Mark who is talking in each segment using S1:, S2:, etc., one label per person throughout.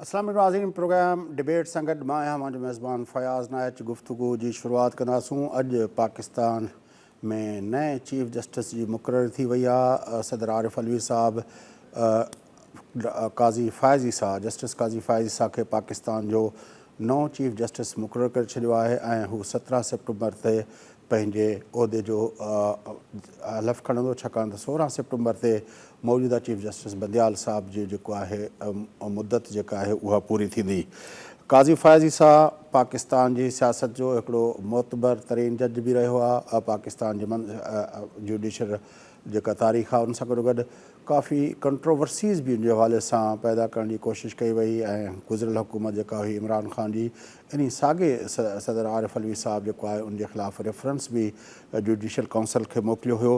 S1: अस्सलाम वालेकुम नाज़रीन। प्रोग्राम डिबेट सां गॾु मां आहियां मुंहिंजो मेज़बान फ़याज़ नाइच। गुफ़्तगू जी शुरूआति कंदासूं। अॼु पाकिस्तान में नए चीफ जस्टिस जी मुक़ररु थी वई आहे। सदर आरिफ अलवी साहब काज़ी फ़ाइज़ ईसा जस्टिस काज़ी फ़ाइज़ ईसा खे पाकिस्तान जो नओं चीफ जस्टिस मुक़ररु करे छॾियो आहे ऐं हू 17 सेप्टेम्बर ते पंहिंजे उहिदे जो हलफ़ खणंदो, छाकाणि त 16 सेप्टेम्बर ते मौजूदा चीफ जस्टिस बंदियाल साहब जी जेको आहे मुद्दत जेका आहे उहा पूरी थींदी। काज़ी फ़ाइज़ ईसा पाकिस्तान जी सियासत जो हिकिड़ो मोतबर तरीन जज बि रहियो आहे। पाकिस्तान जे जुडिशल जेका तारीख़ आहे उन सां गॾोगॾु काफ़ी कंट्रोवर्सीज़ बि उन जे हवाले सां पैदा करण जी कोशिशि कई वई ऐं गुज़िरियल हुकूमत जेका हुई इमरान ख़ान जी इन साॻे सदर आरिफ अलवी साहब जेको आहे उनजे ख़िलाफ़ु रेफरेंस बि जुडिशल काउंसिल खे मोकिलियो हुयो।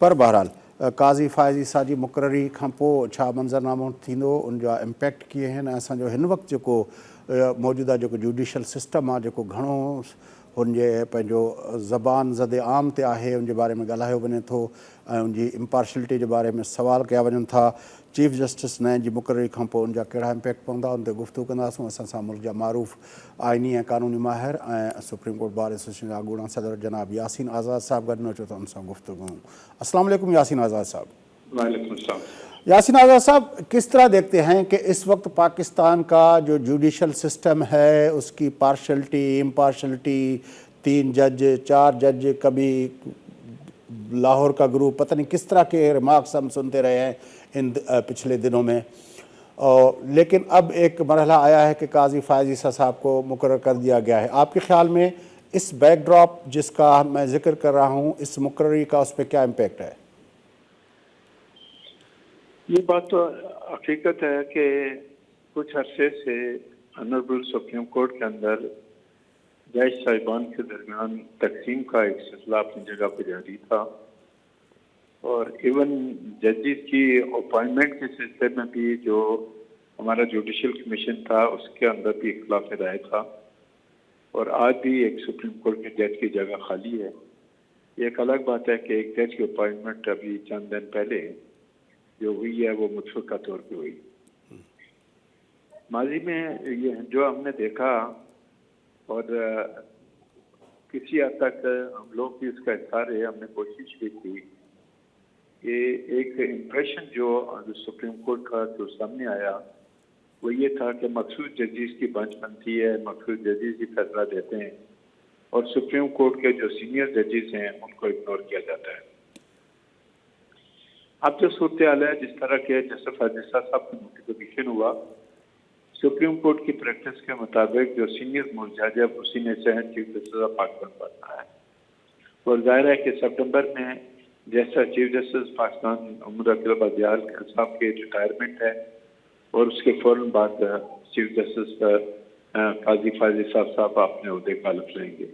S1: पर बहरहाल काज़ी फ़ाइज़ ईसा जी मुक़ररी खां पोइ छा मंज़रनामो थींदो, उनजा इम्पैक्ट कीअं आहिनि, असांजो हिन वक़्तु जेको मौजूदा जेको जुडिशल सिस्टम आहे जेको घणो हुनजे पंहिंजो ज़बान ज़द आम ते आहे उनजे बारे में ॻाल्हायो वञे थो ऐं उनजी इम्पार्शलिटी जे बारे में सवाल कया वञनि था। चीफ जस्टिस नए जी मुक़ररी खां पोइ उनजा कहिड़ा इम्पैक्ट पवंदा उन ते गुफ़्तगू कंदासूं। असां सां मुल्क जा मारूफ़ आइनी ऐं क़ानूनी माहिर ऐं सुप्रीम कोर्ट बार एसोसिएशन जा अॻूणा सदर जनाब यासीन आज़ाद साहब गॾु में अचो त उन सां गुफ़्तगू। अस्सलाम वालेकुम यासीन आज़ाद साहब।
S2: वालेकुम सलाम।
S1: यासीन आज़ाद साहब, किस तरह देखते हैं कि इस वक्त पाकिस्तान का जो जुडिशल सिस्टम है उसकी पार्शलिटी इम्पार्शलिटी, 3 जज 4 जज, कभी लाहौर का ग्रुप, पता नहीं किस तरह के रिमार्क्स हम सुनते रहे हैं इन पिछले दिनों में, और लेकिन अब एक मरहला आया है कि काज़ी फ़ाइज़ ईसा साहब को मुकर्रर कर दिया गया है। आपके ख़्याल में इस बैकड्रॉप जिसका मैं ज़िक्र कर रहा हूँ, इस मुकर्ररी का उस पर क्या इम्पेक्ट है?
S2: ये बात तो हकीकत है कि कुछ अरसे से ऑनरेबल सुप्रीम कोर्ट के अंदर जज साहिबान के दरमियान तकसीम का एक सिलसिला अपनी जगह पर जारी था और इवन जजेस की अपॉइंटमेंट के सिलसिले में भी जो हमारा जुडिशल कमीशन था उसके अंदर भी इख्तिलाफ राय था और आज भी एक सुप्रीम कोर्ट के जज की जगह खाली है। ये एक अलग बात है कि एक जज की अपॉइंटमेंट अभी चंद दिन पहले जो हुई है वो मुतफ़क़ा तौर पे हुई। माजी में ये जो हमने देखा और किसी हद तक हम लोग भी उसका हिस्सा रहे, हमने कोशिश भी की कि एक इम्प्रेशन जो सुप्रीम कोर्ट का जो सामने आया वो ये था कि मखसूस जजेस की बेंच बनती है, मखसूस जजेस ही फैसला देते हैं और सुप्रीम कोर्ट के जो सीनियर जजेस हैं उनको इग्नोर किया जाता है। अब जो सूरत हाल है, जिस तरह के जस्टिस फ़ाइज़ ईसा साहब का नोटिफिकेशन हुआ, सुप्रीम कोर्ट की प्रैक्टिस के मुताबिक जो सीनियर मोस्ट जज है उसी ने चीफ जस्टिस ऑफ पाकिस्तान बनना है और जाहिर है कि सितंबर में जैसा चीफ जस्टिस पाकिस्तान उमर अकील बंदियाल साहब के रिटायरमेंट है और उसके फ़ौरन बाद चीफ जस्टिस काज़ी फ़ाइज़ ईसा साहब अपने ओहदे का हल्फ लेंगे।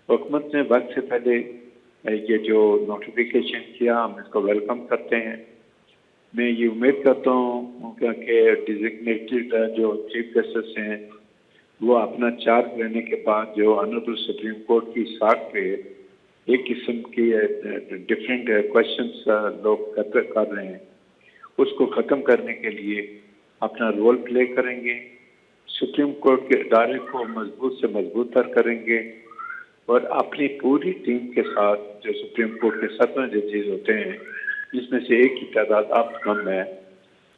S2: हुकूमत ने वक्त से पहले ये जो नोटिफिकेशन किया हम इसको वेलकम करते हैं। मैं ये उम्मीद करता हूँ कि डिजिग्नेटेड जो चीफ जस्टिस हैं वो अपना चार्ज लेने के बाद जो ऑनरेबल सुप्रीम कोर्ट की साख पे एक किस्म की डिफरेंट क्वेश्चंस लोग कर रहे हैं उसको ख़त्म करने के लिए अपना रोल प्ले करेंगे, सुप्रीम कोर्ट के इदारे को मजबूत से मजबूत तर करेंगे और अपनी पूरी टीम के साथ जो सुप्रीम कोर्ट के 17 जजेस होते हैं जिसमें से एक की तादाद अब कम है,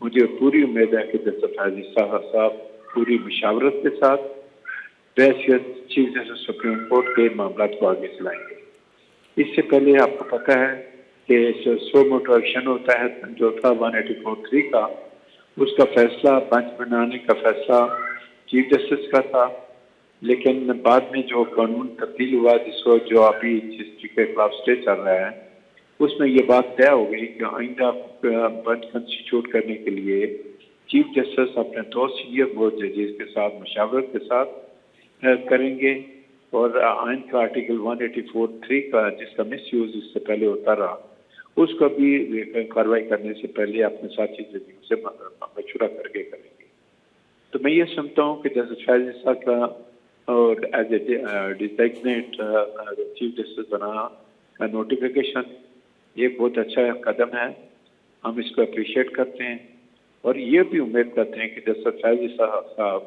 S2: मुझे पूरी उम्मीद है कि जस्टिस फ़ाइज़ ईसा साहब पूरी मशावरत के साथ बहैसियत चीफ जस्टिस सुप्रीम कोर्ट के मामला को आगे चलाएंगे। इससे पहले आपको पता है कि सो मोटो एक्शन होता है जो था 184(3) का, उसका फैसला बेंच बनाने का फैसला चीफ जस्टिस का था, लेकिन बाद में जो कानून तब्दील हुआ जिसको जो अभी जिसके खिलाफ स्टे चल रहा है उसमें ये बात तय हो गई कि आइंदा बेंच कंस्टिट्यूट करने के लिए चीफ जस्टिस अपने 2 सीनियर मोस्ट जजेस के साथ मशावरत के साथ करेंगे और आइन का आर्टिकल 184(3) का जिसका मिस यूज इससे पहले होता रहा उसको भी कार्रवाई करने से पहले अपने साथी जजेस से मशवरा करके करेंगे। तो मैं ये समझता हूँ कि जस्टिस फ़ाइज़ ईसा का और as a designate chief justice बना नोटिफिकेशन ये बहुत अच्छा कदम है, हम इसको अप्रिशिएट करते हैं اور یہ بھی امید کرتے ہیں کہ جسٹس فیض صاحب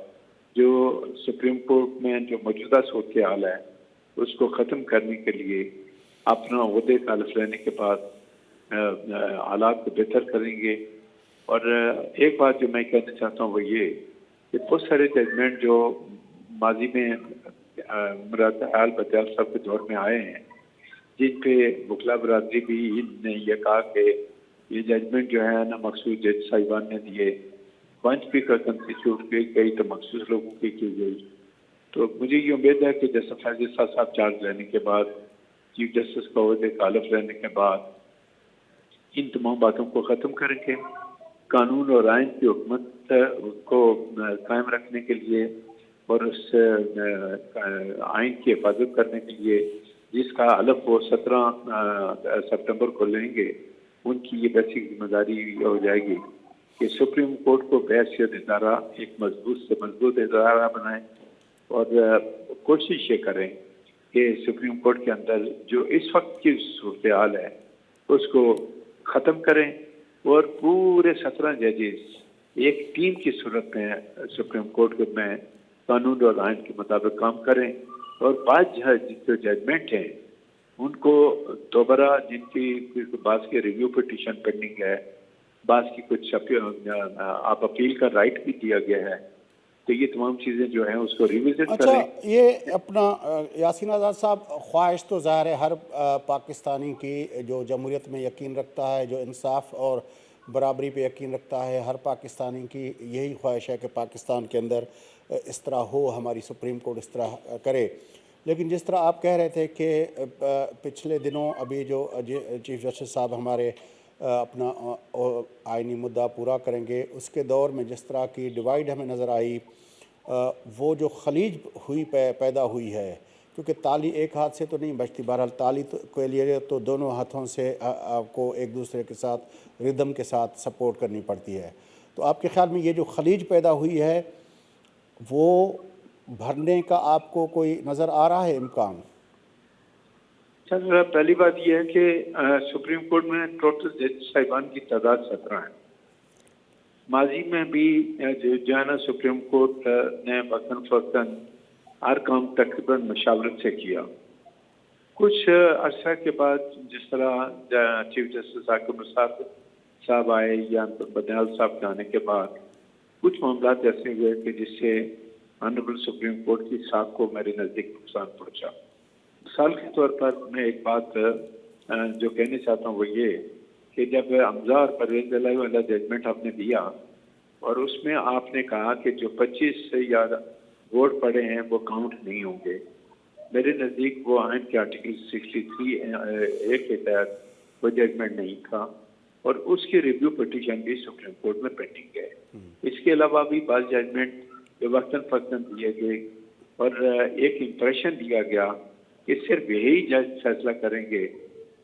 S2: جو سپریم کورٹ میں جو موجودہ صورتحال ہے اس کو ختم کرنے کے لیے اپنا عہدے کا حلف لینے کے بعد حالات کو بہتر کریں گے. اور ایک بات جو میں کہنا چاہتا ہوں وہ یہ کہ بہت سارے ججمنٹ جو ماضی میں مراد حال بدیال صاحب کے دور میں آئے ہیں جن پہ وکلا برادری بھی نے یہ کہا کہ یہ ججمنٹ جو ہے نا مخصوص جج صاحبان نے دیے، بنچ بھی کا کنسٹیٹیوٹ کی گئی تو مخصوص لوگوں کی گئی. تو مجھے یہ امید ہے کہ جسٹس فیض صاحب چارج لینے کے بعد چیف جسٹس کا عہدے کا حلف لینے کے بعد ان تمام باتوں کو ختم کریں گے. قانون اور آئین کی حکومت کو قائم رکھنے کے لیے اور اس آئین کی حفاظت کرنے کے لیے جس کا حلف وہ 17 سپٹمبر کو لیں گے ان کی یہ بیسک ذمہ داری ہو جائے گی کہ سپریم کورٹ کو بحیثیت ادارہ ایک مضبوط سے مضبوط ادارہ بنائیں اور کوشش یہ کریں کہ سپریم کورٹ کے اندر جو اس وقت کی صورتحال ہے اس کو ختم کریں اور پورے 17 ججز ایک ٹیم کی صورت میں سپریم کورٹ میں قانون اور آئین کے مطابق کام کریں اور بعض جو ججمنٹ ہیں ان کو دوبارہ جن کی بعض کے ریویو پٹیشن پینڈنگ ہے، بعض کی کچھ آپ اپیل کا رائٹ بھی دیا گیا ہے، تو یہ تمام چیزیں جو ہیں اس کو ریویزٹ کریں.
S1: اچھا، یہ اپنا یاسین آزاد صاحب، خواہش تو ظاہر ہے ہر پاکستانی کی جو جمہوریت میں یقین رکھتا ہے، جو انصاف اور برابری پہ یقین رکھتا ہے، ہر پاکستانی کی یہی خواہش ہے کہ پاکستان کے اندر اس طرح ہو، ہماری سپریم کورٹ اس طرح کرے. لیکن جس طرح آپ کہہ رہے تھے کہ پچھلے دنوں ابھی جو چیف جسٹس صاحب ہمارے اپنا آئینی مدعا پورا کریں گے، اس کے دور میں جس طرح کی ڈیوائیڈ ہمیں نظر آئی، وہ جو خلیج پیدا ہوئی ہے، کیونکہ تالی ایک ہاتھ سے تو نہیں بجتی، بہرحال تالی کے لیے تو دونوں ہاتھوں سے آپ کو ایک دوسرے کے ساتھ ردم کے ساتھ سپورٹ کرنی پڑتی ہے. تو آپ کے خیال میں یہ جو خلیج پیدا ہوئی ہے وہ بھرنے کا آپ کو کوئی نظر آ رہا ہے امکان؟
S2: سر، پہلی بات یہ ہے کہ سپریم کورٹ میں ٹوٹل جج صاحبان کی تعداد 17 ہے. ماضی میں بھی جو ہے نا سپریم کورٹ نے وقتاً فوقتاً ہر کام تقریباً مشاورت سے کیا. کچھ عرصہ کے بعد جس طرح چیف جسٹس ثاقب نثار صاحب آئے یا بدیال صاحب کے آنے کے بعد کچھ معاملات ایسے ہوئے کہ جس سے آنریبل سپریم کورٹ کی ساکھ کو میرے نزدیک نقصان پہنچا. مثال کے طور پر میں ایک بات جو کہنا چاہتا ہوں وہ یہ کہ جب حمزہ اور پرویز الہی والا ججمنٹ آپ نے دیا اور اس میں آپ نے کہا کہ جو 25 یا ووٹ پڑے ہیں وہ کاؤنٹ نہیں ہوں گے، میرے نزدیک وہ آئین کے آرٹیکل 63 کے تحت وہ ججمنٹ نہیں تھا اور اس کی ریویو پٹیشن بھی سپریم کورٹ میں پینڈنگ ہے. اس کے علاوہ بھی بعض ججمنٹ جو وقتاً فوقتاً دیے گئے اور ایک امپریشن دیا گیا کہ صرف یہی جج فیصلہ کریں گے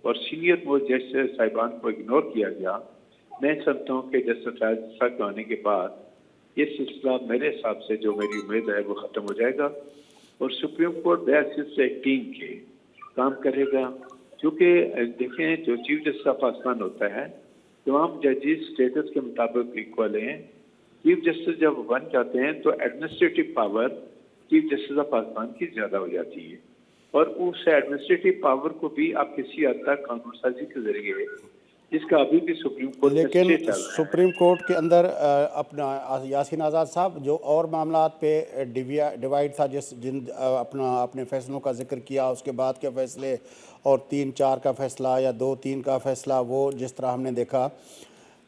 S2: اور سینئر موسٹ جج صاحبان کو اگنور کیا گیا. میں سمجھتا ہوں کہ جسٹس فیض صاحب آنے کے بعد یہ سلسلہ میرے حساب سے جو میری امید ہے وہ ختم ہو جائے گا اور سپریم کورٹ بیسس سے ایک ٹیم کے کام کرے گا. کیونکہ دیکھیں جو چیف جسٹس آف پاکستان ہوتا ہے تمام ججز اسٹیٹس کے مطابق ایکول ہیں. چیف جسٹس جب بن جاتے ہیں تو administrative power chief justice of Pakistan کی زیادہ ہو جاتی ہے اور اس ایڈمنسٹریٹو پاور کو بھی آپ کسی حد تک قانون سازی کے ذریعے جس کا ابھی بھی سپریم کورٹ میں
S1: لیکن
S2: اسٹے چل رہا ہے.
S1: سپریم کورٹ کے اندر اپنا یاسین آزاد صاحب جو اور معاملات پہ ڈیوائیڈ تھا، اپنے فیصلوں کا ذکر کیا، اس کے بعد کے فیصلے اور 3-4 کا فیصلہ یا 2-3 کا فیصلہ وہ جس طرح ہم نے دیکھا،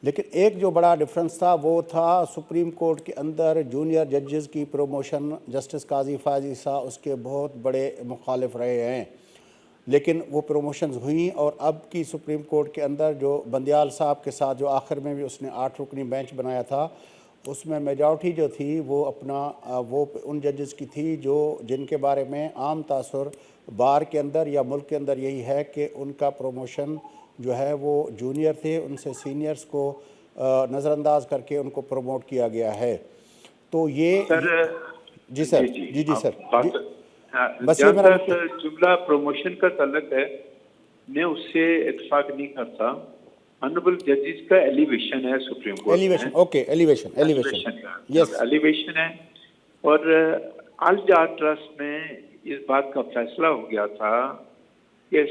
S1: لیکن ایک جو بڑا ڈفرنس تھا وہ تھا سپریم کورٹ کے اندر جونیئر ججز کی پروموشن. جسٹس قاضی فائز عیسیٰ اس کے بہت بڑے مخالف رہے ہیں، لیکن وہ پروموشنز ہوئیں اور اب کی سپریم کورٹ کے اندر جو بندیال صاحب کے ساتھ جو آخر میں بھی اس نے 8 رکنی بینچ بنایا تھا اس میں میجارٹی جو تھی وہ وہ ان ججز کی تھی جن کے بارے میں عام تاثر بار کے اندر یا ملک کے اندر یہی ہے کہ ان کا پروموشن جو ہے وہ جونیئر تھے، ان سے سینئرز کو نظر انداز کر کے ان کو پروموٹ کیا گیا ہے. تو یہ جی سر جی سر بس یہ
S2: جہاں تک جملہ پروموشن کا تعلق ہے میں اس سے اتفاق نہیں کرتا. ऑनरेबल जजेस का एलिवेशन है सुप्रीम कोर्ट
S1: एलिवेशन,
S2: में।
S1: Okay, elevation, yes.
S2: एलिवेशन है। और अल-जाह ट्रस्ट में इस बात का फैसला हो गया था कि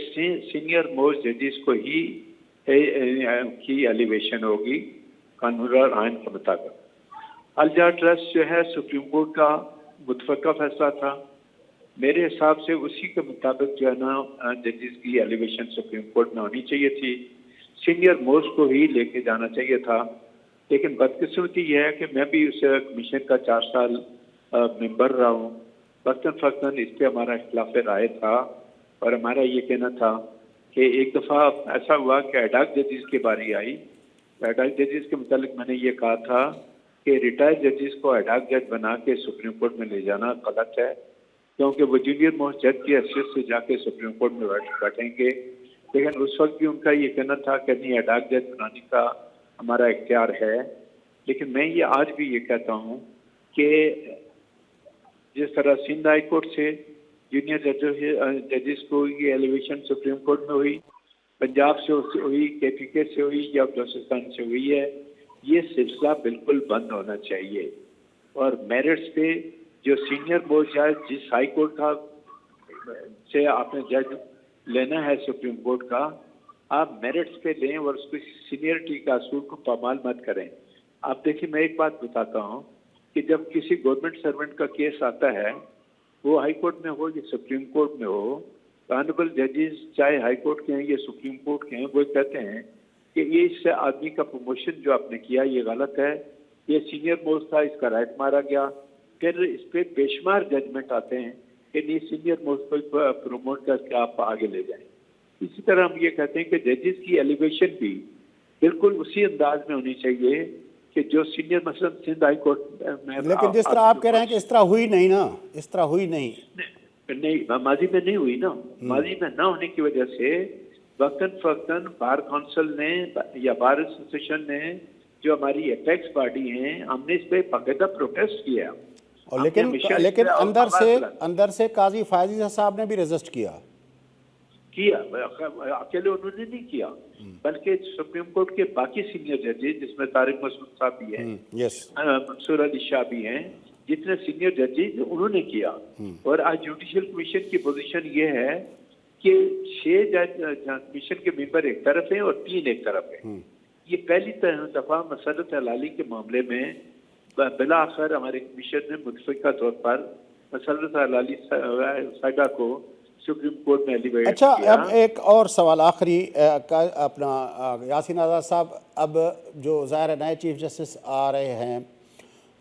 S2: सीनियर मोस्ट जजेस को ही की एलिवेशन होगी कानून और आइन के मुताबिक। अल-जाह ट्रस्ट जो है सुप्रीम कोर्ट का मुतफक्का फैसला था। मेरे हिसाब से उसी के मुताबिक जो है ना जजेस की एलिवेशन सुप्रीम कोर्ट में होनी चाहिए थी, सीनियर मोस्ट को ही लेके जाना चाहिए था। लेकिन बदकिस्मती यह है कि मैं भी उस कमीशन का 4 साल मेंबर रहा हूँ। वक्तन फ़क्तन इस पर हमारा इख्तिलाफ राय था और हमारा ये कहना था कि एक दफ़ा ऐसा हुआ कि एडॉक जजेस की बारी आई। एडॉक जजेस के मुतालिक मैंने ये कहा था कि रिटायर्ड जजेस को एडॉक जज बना के सुप्रीम कोर्ट में ले जाना गलत है, क्योंकि वो जूनियर मोस्ट जज की हैसियत से जाके सुप्रीम कोर्ट में बैठेंगे। लेकिन उस वक्त भी उनका ये कहना था कि नहीं, एडॉक जज बनाने का हमारा इख्तियार है। लेकिन मैं ये आज भी ये कहता हूँ कि जिस तरह सिंध हाई कोर्ट से जूनियर जजेस को ये एलिवेशन सुप्रीम कोर्ट में हुई, पंजाब से हुई, KPK से हुई या बलूचिस्तान से हुई है, ये सिलसिला बिल्कुल बंद होना चाहिए। और मेरिट्स पे जो सीनियर मोस्ट जज जिस हाई कोर्ट का से आपने जज लेना है सुप्रीम कोर्ट का, आप मेरिट्स पे लें और उसकी सीनियरिटी का असूल को पामाल मत करें। आप देखिए, मैं एक बात बताता हूँ कि जब किसी गवर्नमेंट सर्वेंट का केस आता है, वो हाई कोर्ट में हो या सुप्रीम कोर्ट में हो, ऑनरेबल जजेस चाहे हाई कोर्ट के हैं या सुप्रीम कोर्ट के हैं, वो कहते हैं कि ये इस आदमी का प्रमोशन जो आपने किया ये गलत है, ये सीनियर मोस्ट था, इसका राइट मारा गया। फिर इस पर बेशुमार जजमेंट आते हैं कि नहीं, सीनियर मोस्ट को प्रमोट करके आप आगे ले जाएं। इसी तरह हम ये कहते हैं कि जजेस की एलिवेशन भी बिल्कुल उसी अंदाज में होनी चाहिए कि जो सीनियर मसलन सिंध हाई कोर्ट में।
S1: लेकिन जिस तरह आप कह रहे हैं कि इस तरह हुई नहीं ना, इस तरह हुई नहीं,
S2: माजी में नहीं हुई ना। माजी में ना होने की वजह से वक्तन फक्तन बार काउंसिल ने या बार एसोसिएशन ने, जो हमारी एपेक्स बॉडी हैं, हमने इस पे बाकायदा प्रोटेस्ट किया।
S1: और लेकिन अंदर से काजी फायजी साहब ने भी रेजिस्ट किया।
S2: अकेले उन्होंने नहीं किया, बल्कि सुप्रीम कोर्ट के बाकी सीनियर जजेस, जिसमें तारिक मसूद साहब भी हैं, मंसूर अली शाह भी हैं, जितने सीनियर जजेस उन्होंने किया। और आज जुडिशियल कमीशन की पोजीशन ये है कि 6 जज कमीशन के मेंबर एक तरफ हैं और 3 एक तरफ हैं। ये पहली दफा मसरत हलाली के मामले में बिला आखिर हमारे कमीशन ने मुतफिका तौर पर मसरत हलाली साहिबा को सुप्रीम कोर्ट में एलिवेट किया।
S1: अच्छा, अब एक और सवाल आखिरी अपना यासीन आज़ाद साहब, अब जो ज़ाहिर नए चीफ जस्टिस आ रहे हैं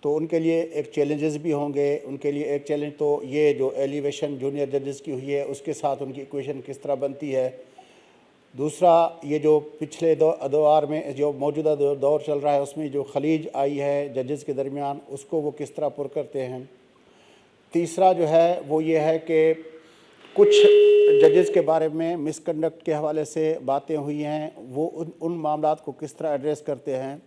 S1: तो उनके लिए एक चैलेंजेस भी होंगे। उनके लिए एक चैलेंज तो ये जो एलिवेशन जूनियर जजेस की हुई है उसके साथ उनकी इक्वेशन किस तरह बनती है। दूसरा, ये जो पिछले दौर में जो मौजूदा दौर चल रहा है उसमें जो खलीज आई है जजेस के दरमियान, उसको वो किस तरह पुर करते हैं। तीसरा जो है वो ये है कि कुछ जजेस के बारे में मिसकंडक्ट के हवाले से बातें हुई हैं, वो उन मामलात को किस तरह एड्रेस करते हैं।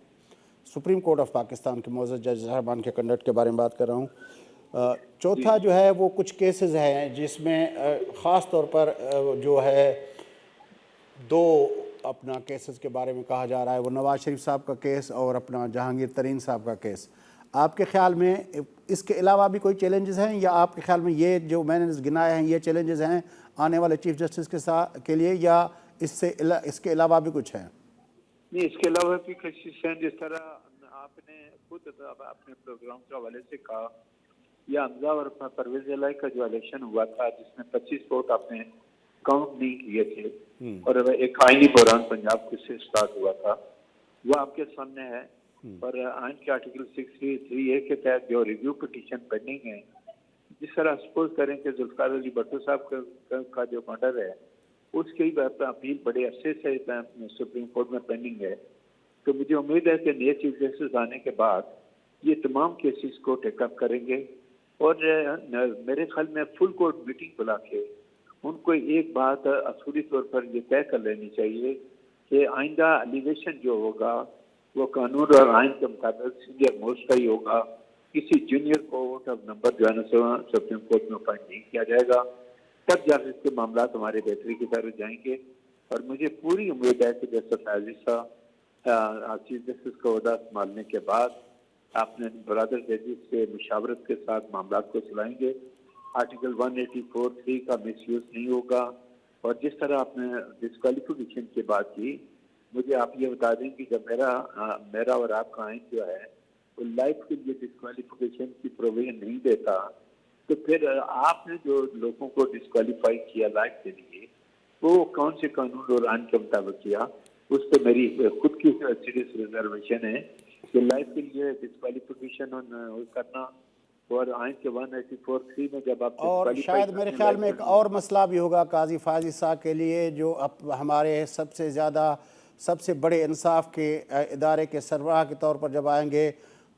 S1: सुप्रीम कोर्ट ऑफ पाकिस्तान के मौजूद जज साहबान के कंडक्ट के बारे में बात कर रहा हूँ। चौथा जो है वो कुछ केसेस हैं जिसमें ख़ास तौर पर जो है 2 अपना केसेस के बारे में कहा जा रहा है, वो नवाज शरीफ साहब का केस और अपना जहांगीर तरीन साहब का केस। आपके ख्याल में इसके अलावा भी कोई चैलेंजेस हैं, या आपके ख्याल में ये जो मैंने गिनाए हैं ये चैलेंजेस हैं आने वाले चीफ जस्टिस के लिए, या इसके अलावा भी कुछ है?
S2: नहीं, इसके अलावा भी कोशिश है। जिस तरह आपने खुद अपने प्रोग्राम के हवाले से कहा, या हमजा और परवेज इलाही का जो इलेक्शन हुआ था जिसमें 25 वोट आपने काउंट नहीं किए थे और एक आईनी बहरान पंजाब से स्टार्ट हुआ था, वो आपके सामने है। और आइन के आर्टिकल 633A के तहत जो रिव्यू पिटीशन पेंडिंग है, जिस तरह सपोज करें कि जुल्फिकार अली भट्टो साहब का जो मर्डर है उसकी अपील बड़े अरसे से सुप्रीम कोर्ट में पेंडिंग है, तो मुझे उम्मीद है कि नए चीफ जस्टिस आने के बाद ये तमाम केसेस को टेकअप करेंगे। और मेरे ख्याल में फुल कोर्ट मीटिंग बुला के उनको एक बात असूली तौर पर ये तय कर लेनी चाहिए कि आइंदा एलिवेशन जो होगा वो कानून और आइन के मुताबिक सीनियर मोस्ट का ही होगा। किसी जूनियर कोर्ट ऑफ नंबर जो है ना सुप्रीम कोर्ट में अपॉइंट नहीं किया जाएगा। तब जाकर इसके मामला हमारे बेहतरी की तरफ जाएंगे और मुझे पूरी उम्मीद है कि जस्टिस आजीजा चीफ जस्टिस का ओहदा संभालने के बाद आपने ब्रदर जजेस से मुशावरत के साथ मामला को चलाएंगे। आर्टिकल 184(3) का मिसयूज नहीं होगा। और जिस तरह आपने डिस्क्वालिफिकेशन की बात की, मुझे आप ये बता दें कि जब मेरा और आपका आइन जो है वो लाइफ के लिए डिस्क्वालिफिकेशन की प्रोविजन नहीं देता, तो फिर आपने जो लोगों को डिस्क्वालीफाई किया लाइफ के लिए, वो कौन से कानून और आइन के मुताबिक किया? उस पर मेरी खुद की सीरियस रिजर्वेशन है कि लाइफ के लिए डिस्क्वालिफिकेशन करना और आइन के 184(3) में जब आप
S1: और शायद मेरे ख्याल में एक और मसला भी होगा काजी फायज ईसा के लिए, जो अब हमारे सबसे बड़े इंसाफ के इदारे के सरबराह के तौर पर जब आएंगे,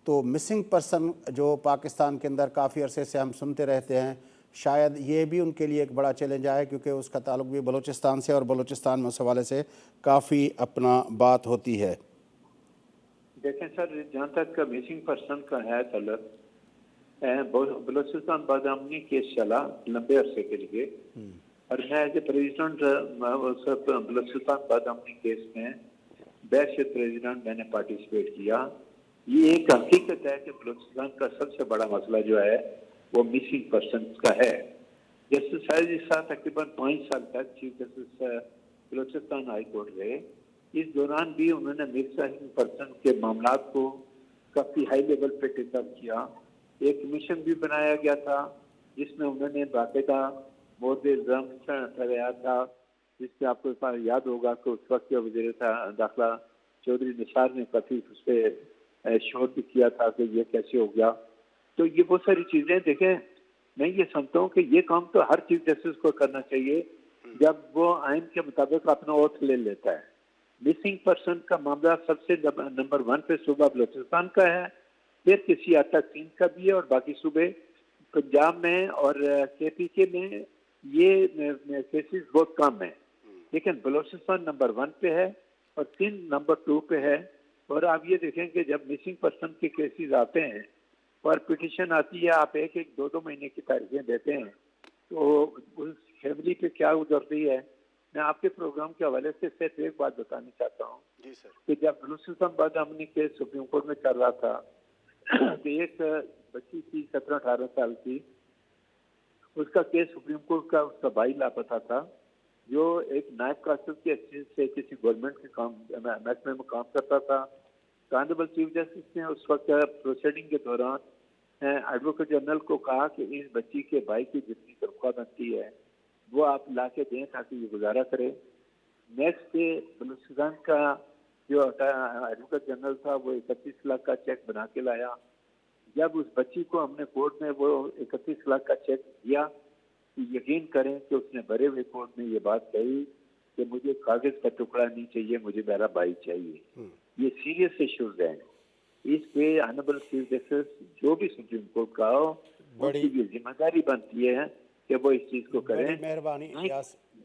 S1: तो मिसिंग पर्सन जो पाकिस्तान के अंदर काफ़ी अरसे से हम सुनते रहते हैं, शायद ये भी उनके लिए एक बड़ा चैलेंज आए, क्योंकि उसका ताल्लुक भी बलूचिस्तान से, और बलूचिस्तान में उस हवाले से काफ़ी अपना बात होती है।
S2: देखें सर, जहाँ तक मिसिंग पर्सन का है तलब, बलूचिस्तान बादामनी केस चला लंबे अरसे के लिए, और मैं एज ए प्रेसिडेंट बलूचिस्तान बादामनी केस में बैशत प्रेसिडेंट मैंने पार्टिसिपेट किया। ये एक हकीकत है कि बलूचिस्तान का सबसे बड़ा मसला जो है वो मिसिंग पर्सन का है। जस्टिस फायज ईसा तकरीबन 5 साल तक chief justice Balochistan high court रहे। इस दौरान भी उन्होंने मिसिंग पर्सन के मामला को काफ़ी हाई लेवल पे टेकअप किया। एक कमीशन भी बनाया गया था जिसमें उन्होंने बाकायदा मोर्दे इल्ज़ाम लगाया था, जिससे आपको याद होगा कि उस वक्त वज़ीर दाखिला चौधरी निसार ने काफ़ी उस पर शोर भी किया था कि ये कैसे हो गया। तो ये बहुत सारी चीज़ें देखें, मैं ये समझता हूँ कि ये काम तो हर चीफ जस्टिस को करना चाहिए जब वो आइन के मुताबिक अपना ओथ ले लेता है। मिसिंग पर्सन का मामला सबसे नंबर 1 पे सूबा बलूचिस्तान का है, फिर किसी हद तक सिंध का भी है, और बाकी सूबे पंजाब में और KPK में ये केसेस बहुत कम है। लेकिन बलूचिस्तान नंबर 1 पे है और सिंध नंबर 2 पे है। और आप ये देखें कि जब मिसिंग पर्सन के केसेस आते हैं और पिटिशन आती है, आप एक 2 महीने की तारीखें देते हैं, तो उस फैमिली पे क्या गुजरती है। मैं आपके प्रोग्राम के हवाले से सिर्फ एक बात बताना चाहता हूँ कि जब बलूचिस्तान बादामनी केस सुप्रीम कोर्ट में चल रहा था, तो एक बच्ची थी 17-18 साल की, उसका केस सुप्रीम कोर्ट का, उसका भाई लापता था, जो एक नायब कासिद के अच्छे से किसी गवर्नमेंट के महकमे में काम करता था। ऑनरेबल चीफ जस्टिस ने उस वक्त प्रोसीडिंग के दौरान एडवोकेट जनरल को कहा कि इस बच्ची के भाई की जितनी तनख्वाह बनती है वो आप ला के दें ताकि ये गुजारा करे। नेक्स्ट डे बलूचिस्तान का जो एडवोकेट जनरल था वो 31 लाख का चेक बना के लाया। जब उस बच्ची को हमने कोर्ट में वो 31 लाख का चेक दिया, तो यकीन करें कि उसने भरे हुए कोर्ट में ये बात कही कि मुझे कागज का टुकड़ा नहीं चाहिए, मुझे मेरा भाई चाहिए। ये सीरियस इश्यूज हैं। इस पे ऑनरेबल चीफ जस्टिस जो भी सुप्रीम कोर्ट का हो, उनकी ये जिम्मेदारी बनती है कि वो इस चीज़ को करें।
S1: बड़ी मेहरबानी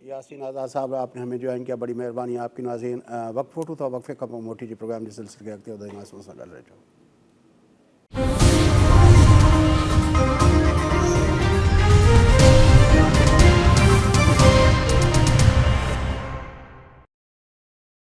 S1: यासीन आज़ाद साहब, आपने हमें ज्वाइन किया, बड़ी मेहरबानी आपकी। नाज़रीन, वक्फ फोटो था, वक्फे का मोटी जी प्रोग्राम जिस सिलसिले के